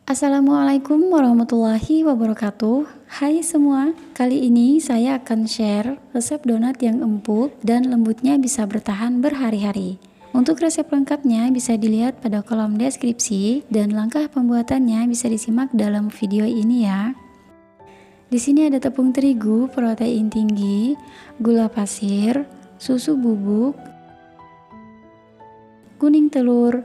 Assalamualaikum warahmatullahi wabarakatuh. Hai semua, kali ini saya akan share resep donat yang empuk dan lembutnya bisa bertahan berhari-hari. Untuk resep lengkapnya bisa dilihat pada kolom deskripsi dan langkah pembuatannya bisa disimak dalam video ini ya. Di sini ada tepung terigu, protein tinggi, gula pasir, susu bubuk, kuning telur,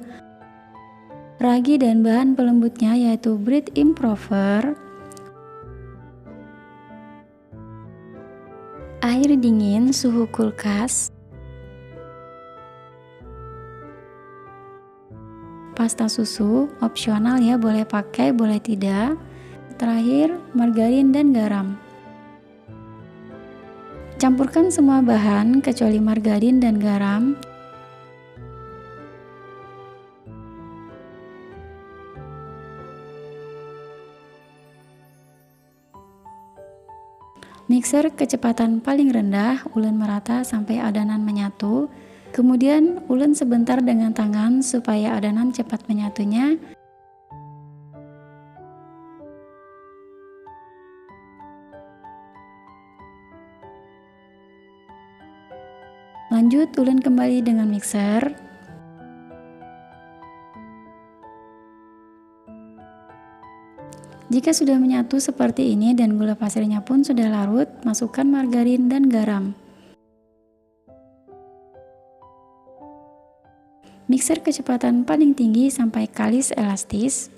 ragi dan bahan pelembutnya yaitu bread improver, air dingin suhu kulkas, pasta susu opsional ya, boleh pakai boleh tidak. Terakhir margarin dan garam. Campurkan semua bahan kecuali margarin dan garam. Mixer kecepatan paling rendah, ulен merata sampai adonan menyatu. Kemudian ulен sebentar dengan tangan supaya adonan cepat menyatunya. Lanjut ulен kembali dengan mixer. Jika sudah menyatu seperti ini dan gula pasirnya pun sudah larut, masukkan margarin dan garam. Mixer kecepatan paling tinggi sampai kalis elastis.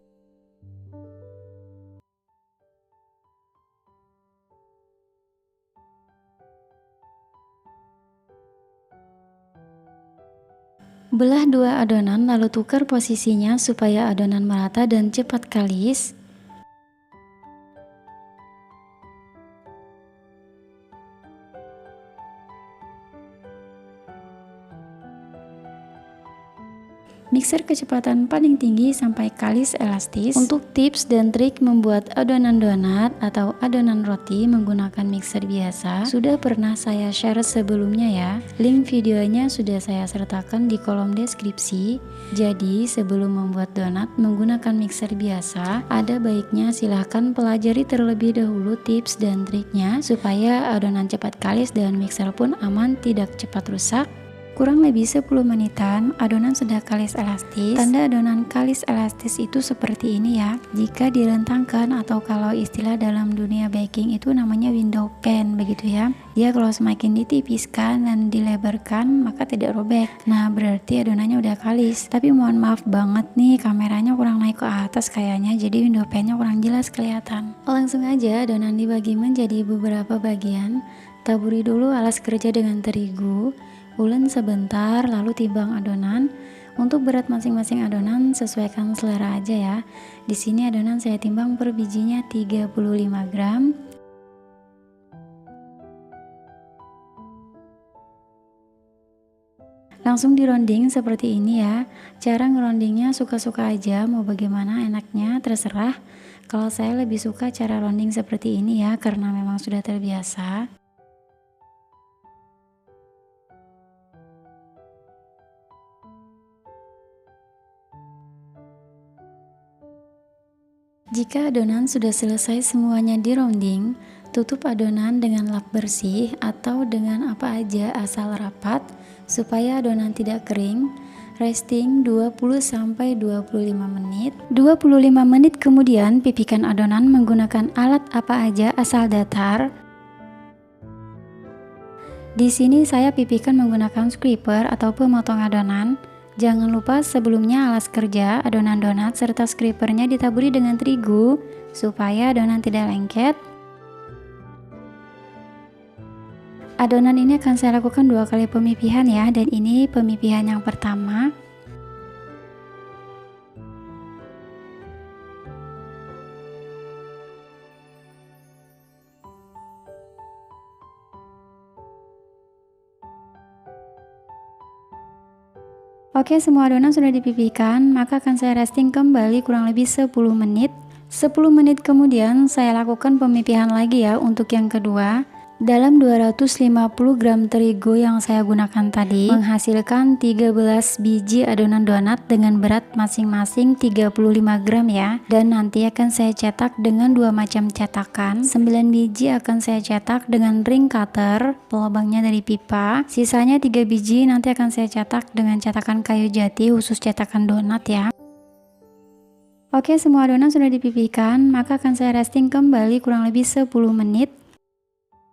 Belah dua adonan lalu tukar posisinya supaya adonan merata dan cepat kalis. Mixer kecepatan paling tinggi sampai kalis elastis. Untuk tips dan trik membuat adonan donat atau adonan roti menggunakan mixer biasa sudah pernah saya share sebelumnya ya. Link videonya sudah saya sertakan di kolom deskripsi. Jadi sebelum membuat donat menggunakan mixer biasa, ada baiknya silahkan pelajari terlebih dahulu tips dan triknya supaya adonan cepat kalis dan mixer pun aman, tidak cepat rusak. Kurang lebih 10 menitan, adonan sudah kalis elastis. Tanda adonan kalis elastis itu seperti ini ya. Jika direntangkan atau kalau istilah dalam dunia baking itu namanya window pane begitu ya. Dia kalau semakin ditipiskan dan dilebarkan maka tidak robek. Nah, berarti adonannya udah kalis. Tapi mohon maaf banget nih, kameranya kurang naik ke atas kayaknya, jadi window pane-nya kurang jelas kelihatan. Langsung aja adonan dibagi menjadi beberapa bagian. Taburi dulu alas kerja dengan terigu. Ulен sebentar lalu timbang adonan. Untuk berat masing-masing adonan sesuaikan selera aja ya. Di sini adonan saya timbang per bijinya 35 gram. Langsung dironding seperti ini ya. Cara ngerondingnya suka-suka aja, mau bagaimana enaknya terserah. Kalau saya lebih suka cara ronding seperti ini ya, karena memang sudah terbiasa. Jika adonan sudah selesai semuanya di rounding, tutup adonan dengan lap bersih atau dengan apa aja asal rapat supaya adonan tidak kering. Resting 20-25 menit. 25 menit kemudian pipihkan adonan menggunakan alat apa aja asal datar. Di sini saya pipihkan menggunakan scraper atau pemotong adonan. Jangan lupa sebelumnya alas kerja, adonan donat, serta scrapernya ditaburi dengan terigu supaya adonan tidak lengket. Adonan ini akan saya lakukan 2 kali pemipihan ya, dan ini pemipihan yang pertama. Oke, semua adonan sudah dipipihkan, maka akan saya resting kembali kurang lebih 10 menit. 10 menit kemudian saya lakukan pemipihan lagi ya untuk yang kedua. Dalam 250 gram terigu yang saya gunakan tadi menghasilkan 13 biji adonan donat dengan berat masing-masing 35 gram ya. Dan nanti akan saya cetak dengan dua macam cetakan. 9 biji akan saya cetak dengan ring cutter, pelubangnya dari pipa. Sisanya 3 biji nanti akan saya cetak dengan cetakan kayu jati khusus cetakan donat ya. Oke, semua adonan sudah dipipihkan, maka akan saya resting kembali kurang lebih 10 menit.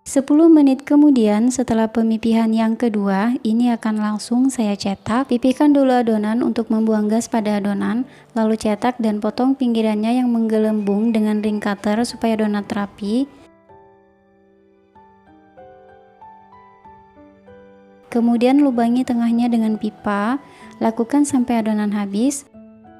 10 menit kemudian setelah pemipihan yang kedua, ini akan langsung saya cetak. Pipihkan dulu adonan untuk membuang gas pada adonan, lalu cetak dan potong pinggirannya yang menggelembung dengan ring cutter supaya donat rapi. Kemudian lubangi tengahnya dengan pipa, lakukan sampai adonan habis.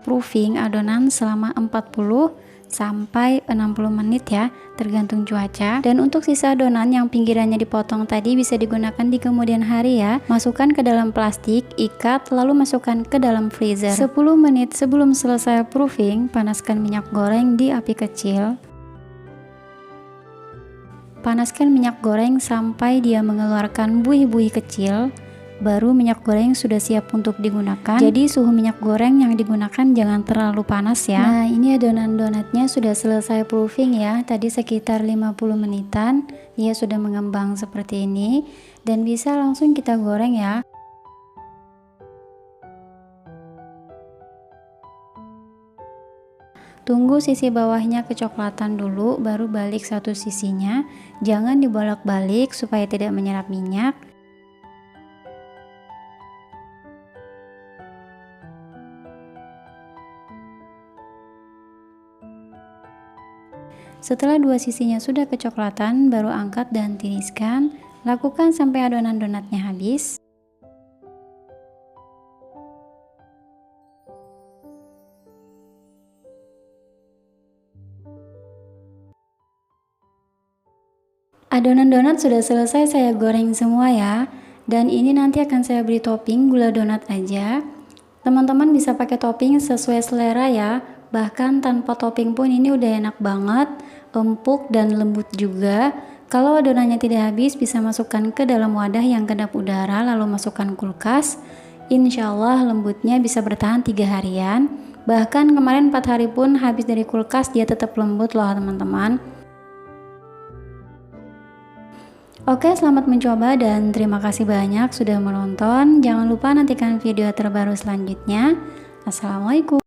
Proofing adonan selama 40 sampai 60 menit ya, tergantung cuaca. Dan untuk sisa adonan yang pinggirannya dipotong tadi bisa digunakan di kemudian hari ya. Masukkan ke dalam plastik, ikat, lalu masukkan ke dalam freezer. 10 menit sebelum selesai proofing, panaskan minyak goreng di api kecil. Panaskan minyak goreng sampai dia mengeluarkan buih-buih kecil. Baru minyak goreng sudah siap untuk digunakan. Jadi suhu minyak goreng yang digunakan jangan terlalu panas ya. Nah, ini adonan donatnya sudah selesai proofing ya. Tadi sekitar 50 menitan dia sudah mengembang seperti ini dan bisa langsung kita goreng ya. Tunggu sisi bawahnya kecoklatan dulu, baru balik satu sisinya. Jangan dibolak-balik supaya tidak menyerap minyak. Setelah dua sisinya sudah kecoklatan, baru angkat dan tiriskan. Lakukan sampai adonan donatnya habis. Adonan donat sudah selesai saya goreng semua ya. Dan ini nanti akan saya beri topping gula donat aja. Teman-teman bisa pakai topping sesuai selera ya. Bahkan tanpa topping pun ini udah enak banget, empuk dan lembut juga. Kalau adonannya tidak habis, bisa masukkan ke dalam wadah yang kedap udara lalu masukkan kulkas. Insya Allah lembutnya bisa bertahan 3 harian. Bahkan kemarin 4 hari pun habis dari kulkas dia tetap lembut loh teman-teman. Oke, selamat mencoba dan terima kasih banyak sudah menonton. Jangan lupa nantikan video terbaru selanjutnya. Assalamualaikum.